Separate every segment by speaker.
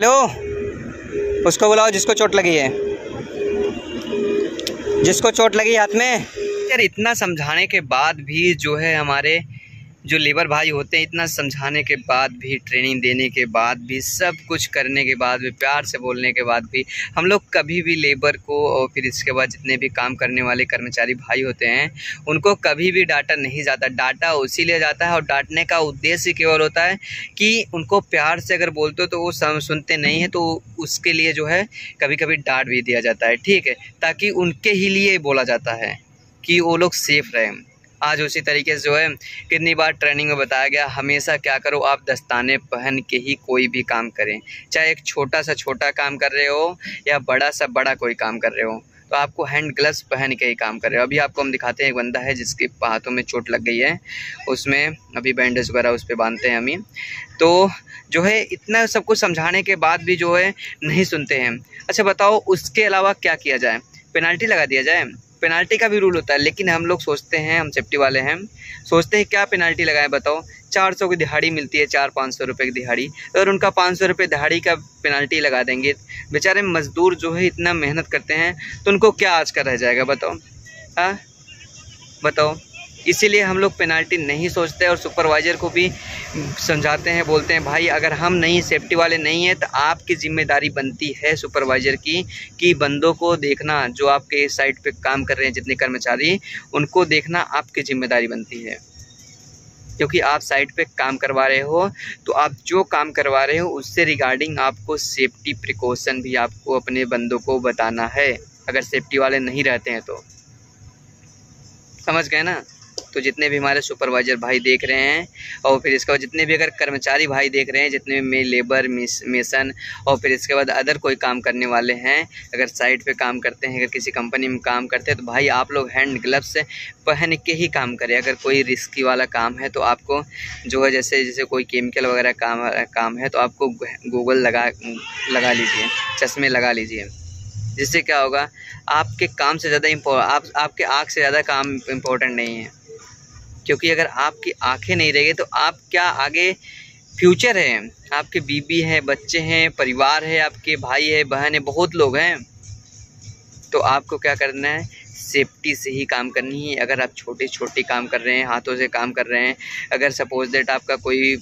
Speaker 1: लो, उसको बुलाओ जिसको चोट लगी है, जिसको चोट लगी हाथ में। यार इतना समझाने के बाद भी जो है हमारे जो लेबर भाई होते हैं, इतना समझाने के बाद भी, ट्रेनिंग देने के बाद भी, सब कुछ करने के बाद भी, प्यार से बोलने के बाद भी, हम लोग कभी भी लेबर को और फिर इसके बाद जितने भी काम करने वाले कर्मचारी भाई होते हैं उनको कभी भी डांटा नहीं जाता। डांटा उसीलिए जाता है और डांटने का उद्देश्य केवल होता है कि उनको प्यार से अगर बोलते हो तो वो सुनते नहीं हैं, तो उसके लिए जो है कभी कभी डांट भी दिया जाता है, ठीक है, ताकि उनके ही लिए बोला जाता है कि वो लोग सेफ रहें। आज उसी तरीके से जो है कितनी बार ट्रेनिंग में बताया गया, हमेशा क्या करो, आप दस्ताने पहन के ही कोई भी काम करें, चाहे एक छोटा सा छोटा काम कर रहे हो या बड़ा सा बड़ा कोई काम कर रहे हो, तो आपको हैंड ग्लव्स पहन के ही काम कर रहे हो। अभी आपको हम दिखाते हैं, एक बंदा है जिसके हाथों में चोट लग गई है, उसमें अभी बैंडेज वगैरह उस पर बांधते हैं हम ही। तो जो है इतना सब कुछ समझाने के बाद भी जो है नहीं सुनते हैं। अच्छा बताओ, उसके अलावा क्या किया जाए? पेनल्टी लगा दिया जाए? पेनाल्टी का भी रूल होता है, लेकिन हम लोग सोचते हैं, हम सेफ्टी वाले हैं, सोचते हैं क्या पेनाल्टी लगाएं बताओ। 400 की दिहाड़ी मिलती है, 400-500 रुपये की दिहाड़ी, और उनका 500 रुपये दिहाड़ी का पेनाल्टी लगा देंगे। बेचारे मजदूर जो है इतना मेहनत करते हैं, तो उनको क्या आज का रह जाएगा बताओ? हाँ बताओ। इसीलिए हम लोग पेनाल्टी नहीं सोचते और सुपरवाइज़र को भी समझाते हैं, बोलते हैं भाई अगर हम नहीं, सेफ्टी वाले नहीं हैं, तो आपकी जिम्मेदारी बनती है सुपरवाइज़र की कि बंदों को देखना, जो आपके साइट पे काम कर रहे हैं जितने कर्मचारी, उनको देखना आपकी जिम्मेदारी बनती है, क्योंकि आप साइट पे काम करवा रहे हो। तो आप जो काम करवा रहे हो उससे रिगार्डिंग आपको सेफ्टी प्रिकॉशन भी आपको अपने बंदों को बताना है, अगर सेफ्टी वाले नहीं रहते हैं तो। समझ गए ना? तो जितने भी हमारे सुपरवाइज़र भाई देख रहे हैं और फिर इसके बाद जितने भी अगर कर्मचारी भाई देख रहे हैं, जितने में लेबर, मेसन और फिर इसके बाद अदर कोई काम करने वाले हैं, अगर साइट पे काम करते हैं, अगर किसी कंपनी में काम करते हैं, तो भाई आप लोग हैंड ग्लव्स पहन के ही काम करें। अगर कोई रिस्की वाला काम है तो आपको जो है जैसे कोई केमिकल वगैरह काम है तो आपको गूगल लगा लीजिए, चश्मे लगा लीजिए, जिससे क्या होगा, आपके काम से ज़्यादा आपके आँख से ज़्यादा काम इम्पोर्टेंट नहीं है। क्योंकि अगर आपकी आंखें नहीं रहेगी तो आप क्या आगे फ्यूचर है, आपके बीबी है, बच्चे हैं, परिवार है, आपके भाई है, बहन है, बहुत लोग हैं, तो आपको क्या करना है, सेफ्टी से ही काम करनी है। अगर आप छोटे छोटे काम कर रहे हैं, हाथों से काम कर रहे हैं, अगर सपोज दैट आपका कोई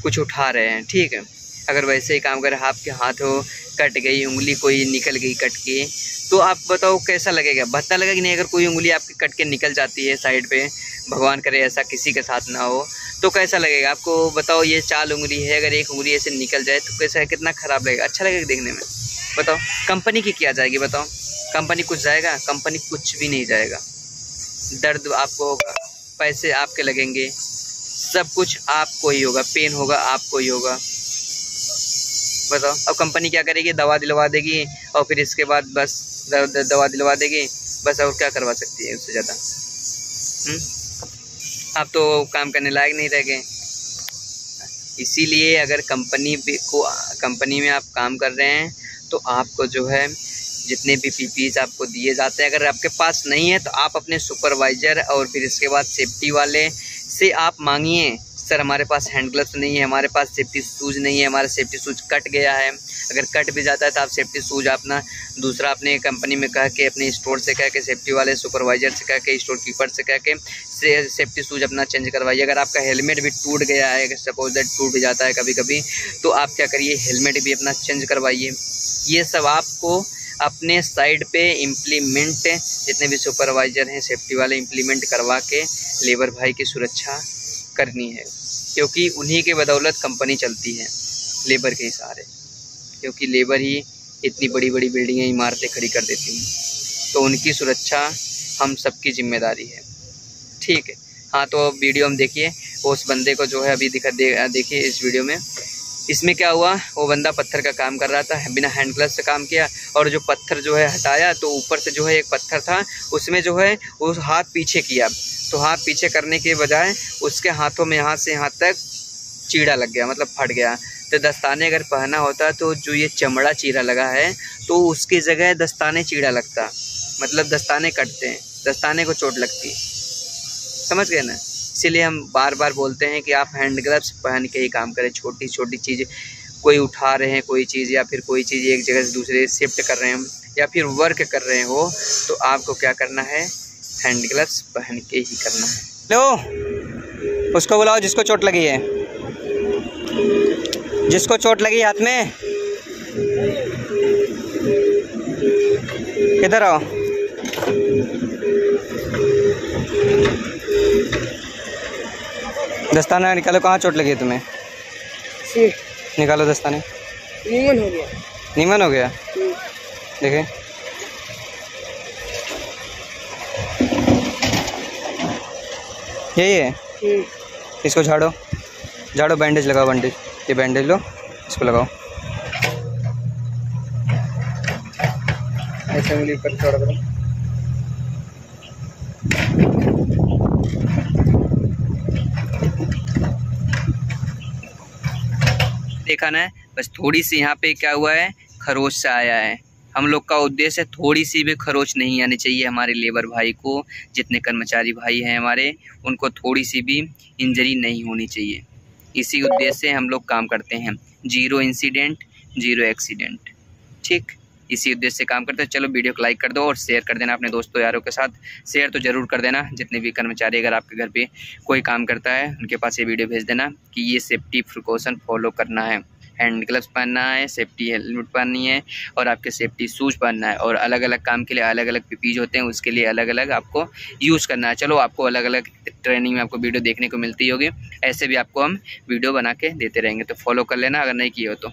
Speaker 1: कुछ उठा रहे हैं, ठीक है, अगर वैसे ही काम कर रहे हैं, आपके हाथों कट गई, उंगली कोई निकल गई कट के, तो आप बताओ कैसा लगेगा? भद्दा लगेगा कि नहीं? अगर कोई उंगली आपकी कट के निकल जाती है साइड पे, भगवान करे ऐसा किसी के साथ ना हो, तो कैसा लगेगा आपको? बताओ, ये 4 उंगली है, अगर एक उंगली ऐसे निकल जाए तो कैसा, कितना ख़राब लगेगा? अच्छा लगेगा देखने में? बताओ, कंपनी की क्या जाएगी? बताओ, कंपनी कुछ जाएगा? कंपनी कुछ भी नहीं जाएगा। दर्द आपको होगा, पैसे आपके लगेंगे, सब कुछ आपको ही होगा, पेन होगा आपको ही होगा। बताओ, अब कंपनी क्या करेगी? दवा दिलवा देगी और फिर इसके बाद बस दवा दिलवा देगी बस, और क्या करवा सकती है उससे ज़्यादा? आप तो काम करने लायक नहीं रह गए। इसीलिए अगर कंपनी में आप काम कर रहे हैं तो आपको जो है जितने भी पीपीज आपको दिए जाते हैं, अगर आपके पास नहीं है तो आप अपने सुपरवाइज़र और फिर इसके बाद सेफ्टी वाले से आप मांगिए, सर हमारे पास हैंड ग्लव्स नहीं है, हमारे पास सेफ्टी शूज़ नहीं है, हमारा सेफ्टी शूज़ कट गया है। अगर कट भी जाता है तो आप सेफ्टी शूज़ अपना दूसरा अपने कंपनी में कह के, अपने स्टोर से कह के, सेफ्टी वाले सुपरवाइज़र से कह के, स्टोर कीपर से कह के सेफ्टी शूज़ अपना चेंज करवाइए। अगर आपका हेलमेट भी टूट गया है, अगर सपोज दैट टूट भी जाता है कभी कभी, तो आप क्या करिए, हेलमेट भी अपना चेंज करवाइए। ये सब आपको अपने साइड पे इम्प्लीमेंट, जितने भी सुपरवाइज़र हैं सेफ्टी वाले, इम्प्लीमेंट करवा के लेबर भाई की सुरक्षा करनी है, क्योंकि उन्हीं के बदौलत कंपनी चलती है, लेबर के सहारे, क्योंकि लेबर ही इतनी बड़ी बड़ी बिल्डिंगें, इमारतें खड़ी कर देती हैं, तो उनकी सुरक्षा हम सबकी जिम्मेदारी है, ठीक है। हाँ, तो वीडियो हम देखिए, उस बंदे को जो है अभी देखिए इस वीडियो में, इसमें क्या हुआ, वो बंदा पत्थर का काम कर रहा था, बिना हैंड ग्लव्स से काम किया, और जो पत्थर जो है हटाया तो ऊपर से जो है एक पत्थर था, उसमें जो है उस हाथ पीछे किया, तो हाथ पीछे करने के बजाय उसके हाथों में यहाँ से यहाँ तक चीड़ा लग गया, मतलब फट गया। तो दस्ताने अगर पहना होता तो जो ये चमड़ा चीरा लगा है तो उसकी जगह दस्ताने चीड़ा लगता, मतलब दस्ताने कटते हैं, दस्ताने को चोट लगती। समझ गए ना? इसीलिए हम बार बार बोलते हैं कि आप हैंड ग्लव्स पहन के ही काम करें। छोटी छोटी चीज़ कोई उठा रहे हैं कोई चीज़, या फिर कोई चीज़ एक जगह से दूसरे शिफ्ट कर रहे हैं, या फिर वर्क कर रहे हो, तो आपको क्या करना है, हैंड ग्लव्स पहन के ही करना है। लो उसको बुलाओ जिसको चोट लगी है, जिसको चोट लगी हाथ में, इधर आओ। दस्ताना निकालो, कहाँ चोट लगी है तुम्हें? निकालो दस्ताने।
Speaker 2: नीमन हो गया।
Speaker 1: नीमन हो गया, देखें। यही है, इसको झाड़ो, झाड़ो, बैंडेज लगाओ, बैंडेज, ये बैंडेज लो, इसको लगाओो। ऐसे उंगली पर छोड़ करो। देखा ना, बस थोड़ी सी यहाँ पे क्या हुआ है, खरोच सा आया है। हम लोग का उद्देश्य है थोड़ी सी भी खरोच नहीं आनी चाहिए हमारे लेबर भाई को, जितने कर्मचारी भाई हैं हमारे, उनको थोड़ी सी भी इंजरी नहीं होनी चाहिए। इसी उद्देश्य से हम लोग काम करते हैं, 0 इंसिडेंट 0 एक्सीडेंट, ठीक, इसी उद्देश्य से काम करते हैं। चलो वीडियो को लाइक कर दो और शेयर कर देना अपने दोस्तों यारों के साथ, शेयर तो ज़रूर कर देना। जितने भी कर्मचारी अगर आपके घर पे कोई काम करता है उनके पास ये वीडियो भेज देना कि ये सेफ्टी प्रिकॉशन फॉलो करना है, हैंड ग्लव्स पहनना है, सेफ्टी हेलमेट पहननी है, और आपके सेफ्टी शूज़ पहनना है, और अलग अलग काम के लिए अलग अलग पीपीज होते हैं, उसके लिए अलग अलग आपको यूज़ करना है। चलो आपको अलग अलग ट्रेनिंग में आपको वीडियो देखने को मिलती होगी, ऐसे भी आपको हम वीडियो बना के देते रहेंगे, तो फॉलो कर लेना अगर नहीं किए हो तो।